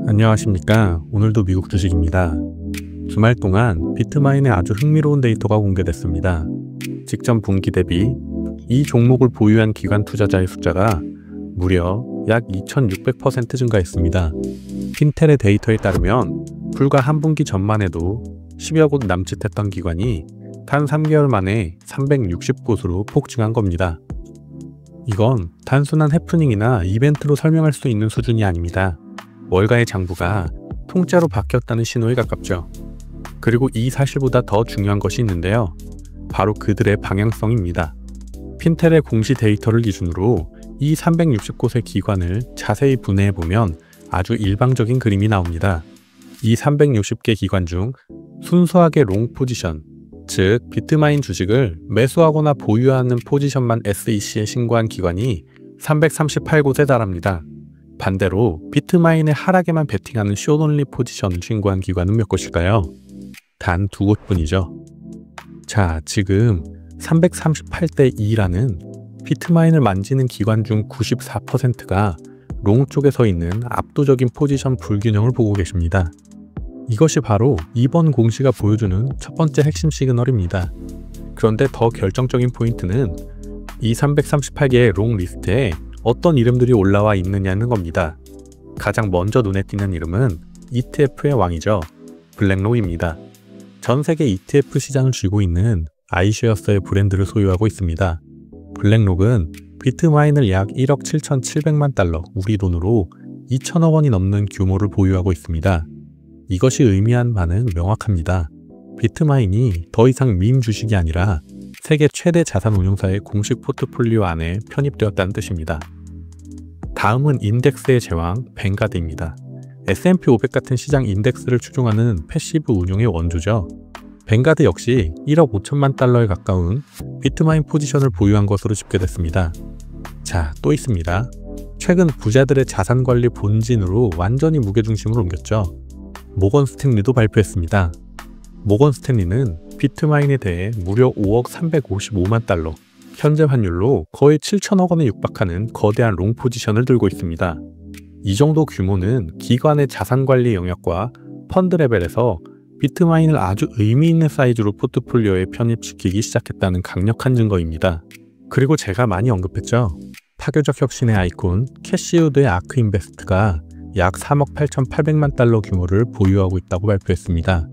안녕하십니까. 오늘도 미국 주식입니다. 주말 동안 비트마인의 아주 흥미로운 데이터가 공개됐습니다. 직전 분기 대비 이 종목을 보유한 기관 투자자의 숫자가 무려 약 2600% 증가했습니다. 핀텔의 데이터에 따르면 불과 한 분기 전만 해도 10여 곳 남짓했던 기관이 단 3개월 만에 360곳으로 폭증한 겁니다. 이건 단순한 해프닝이나 이벤트로 설명할 수 있는 수준이 아닙니다. 월가의 장부가 통짜로 바뀌었다는 신호에 가깝죠. 그리고 이 사실보다 더 중요한 것이 있는데요. 바로 그들의 방향성입니다. 핀텔의 공시 데이터를 기준으로 이 360곳의 기관을 자세히 분해해보면 아주 일방적인 그림이 나옵니다. 이 360개 기관 중 순수하게 롱 포지션, 즉 비트마인 주식을 매수하거나 보유하는 포지션만 SEC에 신고한 기관이 338곳에 달합니다. 반대로 비트마인의 하락에만 베팅하는 숏온리 포지션을 신고한 기관은 몇 곳일까요? 단 2곳뿐이죠. 자, 지금 338대 2라는 비트마인을 만지는 기관 중 94%가 롱 쪽에 서 있는 압도적인 포지션 불균형을 보고 계십니다. 이것이 바로 이번 공시가 보여주는 첫 번째 핵심 시그널입니다. 그런데 더 결정적인 포인트는 이 338개의 롱 리스트에 어떤 이름들이 올라와 있느냐는 겁니다. 가장 먼저 눈에 띄는 이름은 ETF의 왕이죠. 블랙록입니다. 전 세계 ETF 시장을 쥐고 있는 아이쉐어스의 브랜드를 소유하고 있습니다. 블랙록은 비트마인을 약 1억 7,700만 달러, 우리 돈으로 2천억 원이 넘는 규모를 보유하고 있습니다. 이것이 의미한 바는 명확합니다. 비트마인이 더 이상 밈 주식이 아니라 세계 최대 자산 운용사의 공식 포트폴리오 안에 편입되었다는 뜻입니다. 다음은 인덱스의 제왕 뱅가드입니다. S&P 500 같은 시장 인덱스를 추종하는 패시브 운용의 원조죠. 뱅가드 역시 1억 5천만 달러에 가까운 비트마인 포지션을 보유한 것으로 집계됐습니다. 자, 또 있습니다. 최근 부자들의 자산관리 본진으로 완전히 무게중심을 옮겼죠. 모건 스탠리도 발표했습니다. 모건 스탠리는 비트마인에 대해 무려 5억 355만 달러, 현재 환율로 거의 7천억 원에 육박하는 거대한 롱 포지션을 들고 있습니다. 이 정도 규모는 기관의 자산관리 영역과 펀드 레벨에서 비트마인을 아주 의미 있는 사이즈로 포트폴리오에 편입시키기 시작했다는 강력한 증거입니다. 그리고 제가 많이 언급했죠. 파괴적 혁신의 아이콘 캐시우드의 아크 인베스트가 약 3억 8,800만 달러 규모를 보유하고 있다고 발표했습니다.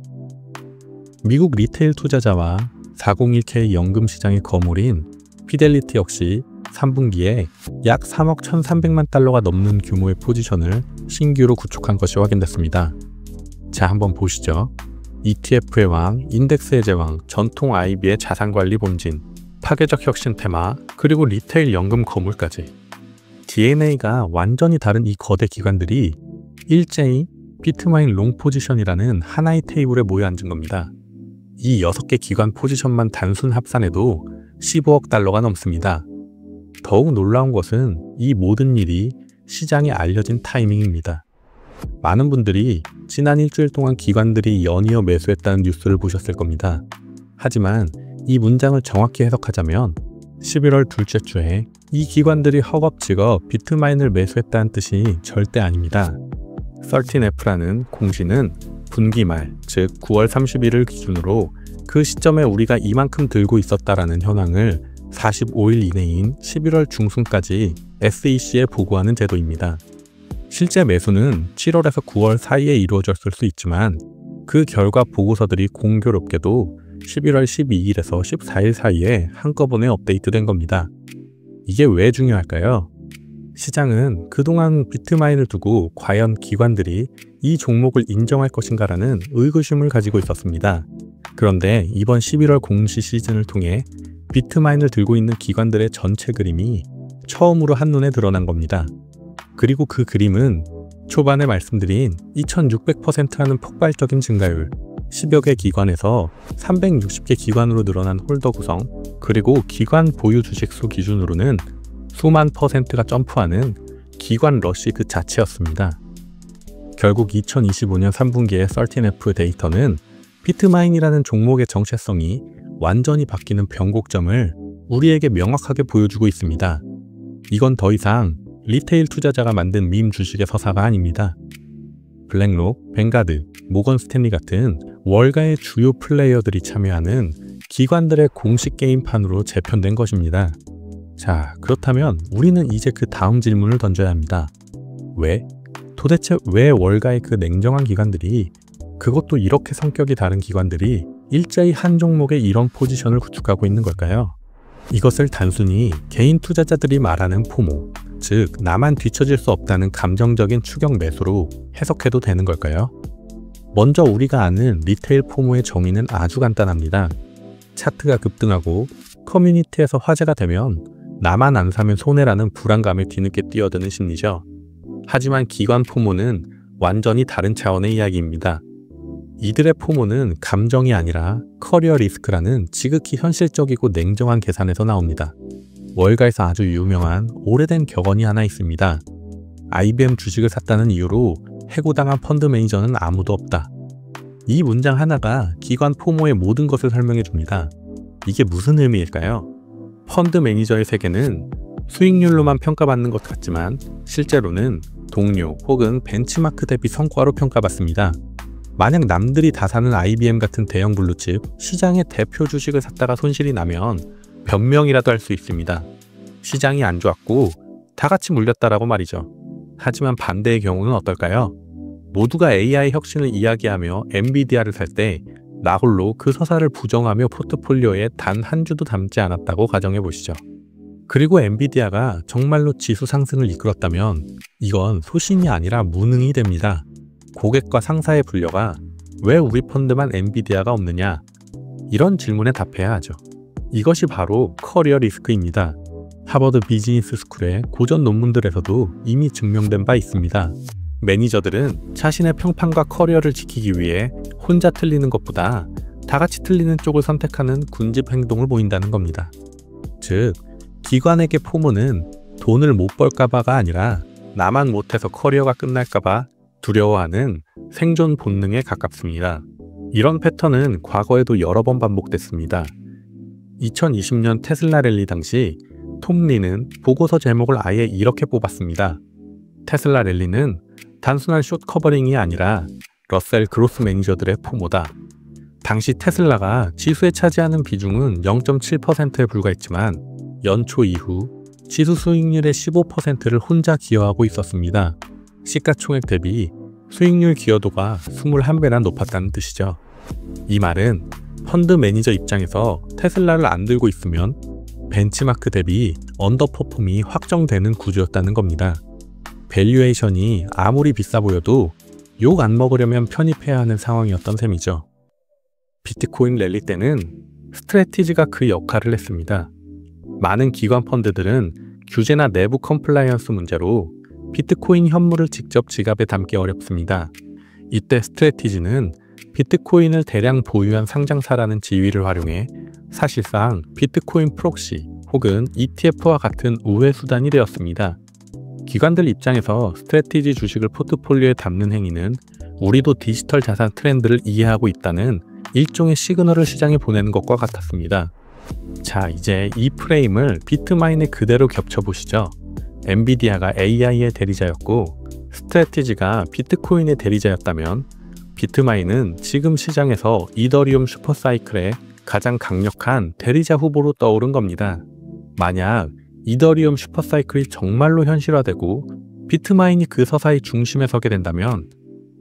미국 리테일 투자자와 401k 연금 시장의 거물인 피델리티 역시 3분기에 약 3억 1,300만 달러가 넘는 규모의 포지션을 신규로 구축한 것이 확인됐습니다. 자, 한번 보시죠. ETF의 왕, 인덱스의 제왕, 전통 IB의 자산관리 본진, 파괴적 혁신 테마, 그리고 리테일 연금 거물까지. DNA가 완전히 다른 이 거대 기관들이 일제히 비트마인 롱 포지션이라는 하나의 테이블에 모여 앉은 겁니다. 이 6개 기관 포지션만 단순 합산해도 15억 달러가 넘습니다. 더욱 놀라운 것은 이 모든 일이 시장에 알려진 타이밍입니다. 많은 분들이 지난 일주일 동안 기관들이 연이어 매수했다는 뉴스를 보셨을 겁니다. 하지만 이 문장을 정확히 해석하자면 11월 둘째 주에 이 기관들이 허겁지겁 비트마인을 매수했다는 뜻이 절대 아닙니다. 13F라는 공시는 분기 말, 즉 9월 30일을 기준으로 그 시점에 우리가 이만큼 들고 있었다라는 현황을 45일 이내인 11월 중순까지 SEC에 보고하는 제도입니다. 실제 매수는 7월에서 9월 사이에 이루어졌을 수 있지만 그 결과 보고서들이 공교롭게도 11월 12일에서 14일 사이에 한꺼번에 업데이트된 겁니다. 이게 왜 중요할까요? 시장은 그동안 비트마인을 두고 과연 기관들이 이 종목을 인정할 것인가라는 의구심을 가지고 있었습니다. 그런데 이번 11월 공시 시즌을 통해 비트마인을 들고 있는 기관들의 전체 그림이 처음으로 한눈에 드러난 겁니다. 그리고 그 그림은 초반에 말씀드린 2600%라는 폭발적인 증가율, 10여 개 기관에서 360개 기관으로 늘어난 홀더 구성, 그리고 기관 보유 주식수 기준으로는 수만 %가 점프하는 기관 러시 그 자체였습니다. 결국 2025년 3분기의 13F 데이터는 비트마인이라는 종목의 정체성이 완전히 바뀌는 변곡점을 우리에게 명확하게 보여주고 있습니다. 이건 더 이상 리테일 투자자가 만든 밈 주식의 서사가 아닙니다. 블랙록, 뱅가드, 모건 스탠리 같은 월가의 주요 플레이어들이 참여하는 기관들의 공식 게임판으로 재편된 것입니다. 자, 그렇다면 우리는 이제 그 다음 질문을 던져야 합니다. 왜? 도대체 왜 월가의 그 냉정한 기관들이, 그것도 이렇게 성격이 다른 기관들이 일자리 한 종목에 이런 포지션을 구축하고 있는 걸까요? 이것을 단순히 개인 투자자들이 말하는 포모, 즉 나만 뒤처질 수 없다는 감정적인 추격 매수로 해석해도 되는 걸까요? 먼저 우리가 아는 리테일 포모의 정의는 아주 간단합니다. 차트가 급등하고 커뮤니티에서 화제가 되면 나만 안 사면 손해라는 불안감에 뒤늦게 뛰어드는 심리죠. 하지만 기관 포모는 완전히 다른 차원의 이야기입니다. 이들의 포모는 감정이 아니라 커리어 리스크라는 지극히 현실적이고 냉정한 계산에서 나옵니다. 월가에서 아주 유명한 오래된 격언이 하나 있습니다. IBM 주식을 샀다는 이유로 해고당한 펀드 매니저는 아무도 없다. 이 문장 하나가 기관 포모의 모든 것을 설명해 줍니다. 이게 무슨 의미일까요? 펀드 매니저의 세계는 수익률로만 평가받는 것 같지만 실제로는 동료 혹은 벤치마크 대비 성과로 평가받습니다. 만약 남들이 다 사는 IBM 같은 대형 블루칩 시장의 대표 주식을 샀다가 손실이 나면 변명이라도 할 수 있습니다. 시장이 안 좋았고 다 같이 물렸다라고 말이죠. 하지만 반대의 경우는 어떨까요? 모두가 AI 혁신을 이야기하며 엔비디아를 살 때 나 홀로 그 서사를 부정하며 포트폴리오에 단 한 주도 담지 않았다고 가정해 보시죠. 그리고 엔비디아가 정말로 지수 상승을 이끌었다면 이건 소신이 아니라 무능이 됩니다. 고객과 상사의 분려가 왜 우리 펀드만 엔비디아가 없느냐? 이런 질문에 답해야 하죠. 이것이 바로 커리어 리스크입니다. 하버드 비즈니스 스쿨의 고전 논문들에서도 이미 증명된 바 있습니다. 매니저들은 자신의 평판과 커리어를 지키기 위해 혼자 틀리는 것보다 다 같이 틀리는 쪽을 선택하는 군집 행동을 보인다는 겁니다. 즉, 기관에게 포모는 돈을 못 벌까봐가 아니라 나만 못해서 커리어가 끝날까봐 두려워하는 생존 본능에 가깝습니다. 이런 패턴은 과거에도 여러 번 반복됐습니다. 2020년 테슬라 랠리 당시 톰 리는 보고서 제목을 아예 이렇게 뽑았습니다. 테슬라 랠리는 단순한 숏 커버링이 아니라 러셀 그로스 매니저들의 포모다. 당시 테슬라가 지수에 차지하는 비중은 0.7%에 불과했지만 연초 이후 지수 수익률의 15%를 혼자 기여하고 있었습니다. 시가총액 대비 수익률 기여도가 21배나 높았다는 뜻이죠. 이 말은 펀드 매니저 입장에서 테슬라를 안 들고 있으면 벤치마크 대비 언더퍼폼이 확정되는 구조였다는 겁니다. 밸류에이션이 아무리 비싸 보여도 욕 안 먹으려면 편입해야 하는 상황이었던 셈이죠. 비트코인 랠리 때는 스트래티지가 그 역할을 했습니다. 많은 기관 펀드들은 규제나 내부 컴플라이언스 문제로 비트코인 현물을 직접 지갑에 담기 어렵습니다. 이때 스트래티지는 비트코인을 대량 보유한 상장사라는 지위를 활용해 사실상 비트코인 프록시 혹은 ETF와 같은 우회 수단이 되었습니다. 기관들 입장에서 스트래티지 주식을 포트폴리오에 담는 행위는 우리도 디지털 자산 트렌드를 이해하고 있다는 일종의 시그널을 시장에 보내는 것과 같았습니다. 자, 이제 이 프레임을 비트마인에 그대로 겹쳐보시죠. 엔비디아가 AI의 대리자였고 스트래티지가 비트코인의 대리자였다면 비트마인은 지금 시장에서 이더리움 슈퍼사이클의 가장 강력한 대리자 후보로 떠오른 겁니다. 만약 이더리움 슈퍼사이클이 정말로 현실화되고 비트마인이 그 서사의 중심에 서게 된다면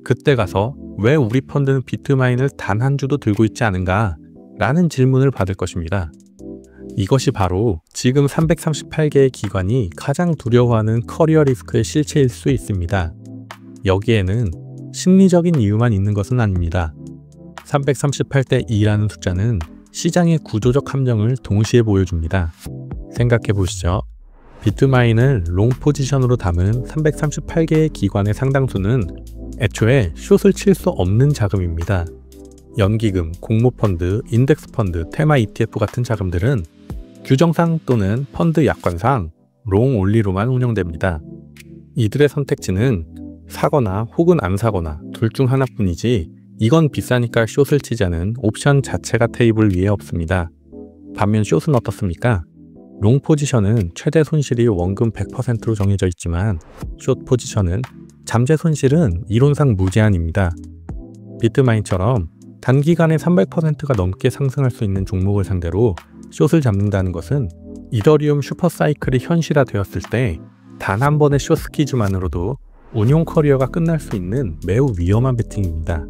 그때 가서 왜 우리 펀드는 비트마인을 단 한 주도 들고 있지 않은가? 라는 질문을 받을 것입니다. 이것이 바로 지금 338개의 기관이 가장 두려워하는 커리어 리스크의 실체일 수 있습니다. 여기에는 심리적인 이유만 있는 것은 아닙니다. 338대 2라는 숫자는 시장의 구조적 함정을 동시에 보여줍니다. 생각해 보시죠. 비트마인을 롱 포지션으로 담은 338개의 기관의 상당수는 애초에 숏을 칠 수 없는 자금입니다. 연기금, 공모펀드, 인덱스펀드, 테마 ETF 같은 자금들은 규정상 또는 펀드 약관상 롱 온리로만 운영됩니다. 이들의 선택지는 사거나 혹은 안 사거나 둘 중 하나뿐이지 이건 비싸니까 숏을 치자는 옵션 자체가 테이블 위에 없습니다. 반면 숏은 어떻습니까? 롱 포지션은 최대 손실이 원금 100%로 정해져 있지만 숏 포지션은 잠재 손실은 이론상 무제한입니다. 비트마인처럼 단기간에 300%가 넘게 상승할 수 있는 종목을 상대로 숏을 잡는다는 것은 이더리움 슈퍼사이클이 현실화되었을 때 단 한 번의 숏 스퀴즈만으로도 운용 커리어가 끝날 수 있는 매우 위험한 베팅입니다.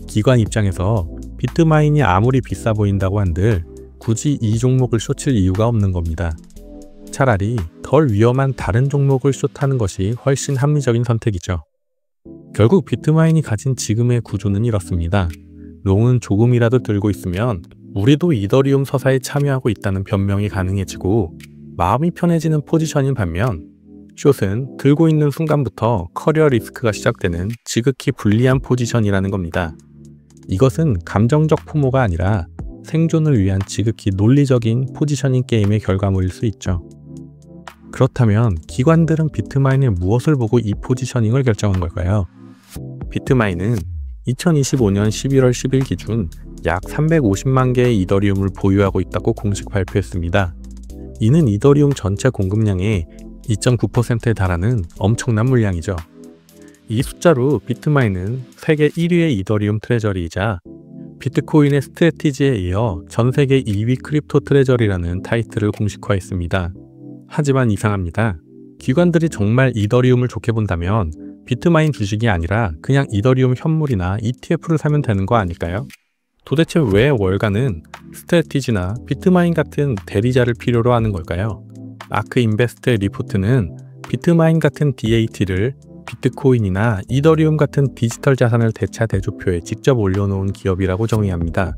기관 입장에서 비트마인이 아무리 비싸 보인다고 한들 굳이 이 종목을 숏칠 이유가 없는 겁니다. 차라리 덜 위험한 다른 종목을 숏하는 것이 훨씬 합리적인 선택이죠. 결국 비트마인이 가진 지금의 구조는 이렇습니다. 롱은 조금이라도 들고 있으면 우리도 이더리움 서사에 참여하고 있다는 변명이 가능해지고 마음이 편해지는 포지션인 반면 숏은 들고 있는 순간부터 커리어 리스크가 시작되는 지극히 불리한 포지션이라는 겁니다. 이것은 감정적 포모가 아니라 생존을 위한 지극히 논리적인 포지셔닝 게임의 결과물일 수 있죠. 그렇다면 기관들은 비트마인의 무엇을 보고 이 포지셔닝을 결정한 걸까요? 비트마인은 2025년 11월 10일 기준 약 350만 개의 이더리움을 보유하고 있다고 공식 발표했습니다. 이는 이더리움 전체 공급량의 2.9%에 달하는 엄청난 물량이죠. 이 숫자로 비트마인은 세계 1위의 이더리움 트레저리이자 비트코인의 스트래티지에 이어 전 세계 2위 크립토 트레저리라는 타이틀을 공식화했습니다. 하지만 이상합니다. 기관들이 정말 이더리움을 좋게 본다면 비트마인 주식이 아니라 그냥 이더리움 현물이나 ETF를 사면 되는 거 아닐까요? 도대체 왜 월가는 스트래티지나 비트마인 같은 대리자를 필요로 하는 걸까요? 아크 인베스트의 리포트는 비트마인 같은 DAT를 비트코인이나 이더리움 같은 디지털 자산을 대차 대조표에 직접 올려놓은 기업이라고 정의합니다.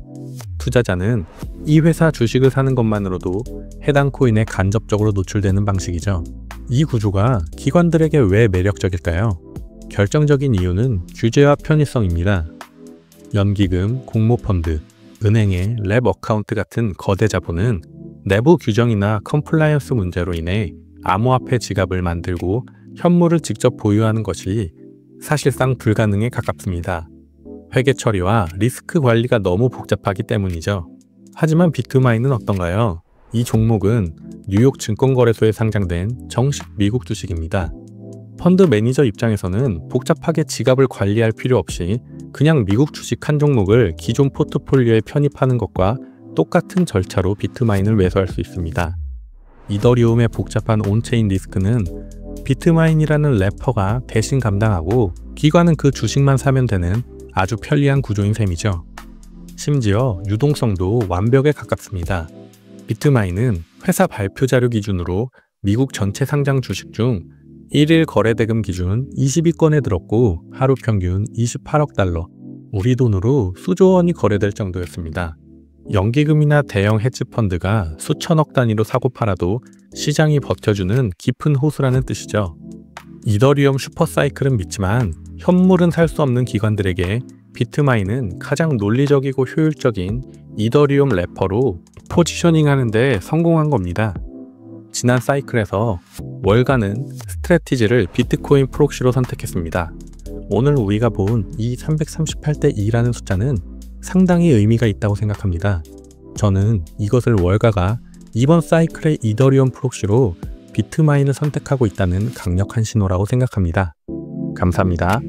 투자자는 이 회사 주식을 사는 것만으로도 해당 코인에 간접적으로 노출되는 방식이죠. 이 구조가 기관들에게 왜 매력적일까요? 결정적인 이유는 규제와 편의성입니다. 연기금, 공모펀드, 은행의 랩 어카운트 같은 거대 자본은 내부 규정이나 컴플라이언스 문제로 인해 암호화폐 지갑을 만들고 현물을 직접 보유하는 것이 사실상 불가능에 가깝습니다. 회계 처리와 리스크 관리가 너무 복잡하기 때문이죠. 하지만 비트마인은 어떤가요? 이 종목은 뉴욕 증권거래소에 상장된 정식 미국 주식입니다. 펀드 매니저 입장에서는 복잡하게 지갑을 관리할 필요 없이 그냥 미국 주식 한 종목을 기존 포트폴리오에 편입하는 것과 똑같은 절차로 비트마인을 매수할 수 있습니다. 이더리움의 복잡한 온체인 리스크는 비트마인이라는 래퍼가 대신 감당하고 기관은 그 주식만 사면 되는 아주 편리한 구조인 셈이죠. 심지어 유동성도 완벽에 가깝습니다. 비트마인은 회사 발표 자료 기준으로 미국 전체 상장 주식 중 1일 거래 대금 기준 20위권에 들었고 하루 평균 28억 달러, 우리 돈으로 수조 원이 거래될 정도였습니다. 연기금이나 대형 헤지펀드가 수천억 단위로 사고 팔아도 시장이 버텨주는 깊은 호수라는 뜻이죠. 이더리움 슈퍼사이클은 믿지만 현물은 살 수 없는 기관들에게 비트마인은 가장 논리적이고 효율적인 이더리움 래퍼로 포지셔닝 하는데 성공한 겁니다. 지난 사이클에서 월가는 스트래티지를 비트코인 프록시로 선택했습니다. 오늘 우리가 본 이 338대 2라는 숫자는 상당히 의미가 있다고 생각합니다. 저는 이것을 월가가 이번 사이클의 이더리움 프록시로 비트마인을 선택하고 있다는 강력한 신호라고 생각합니다. 감사합니다.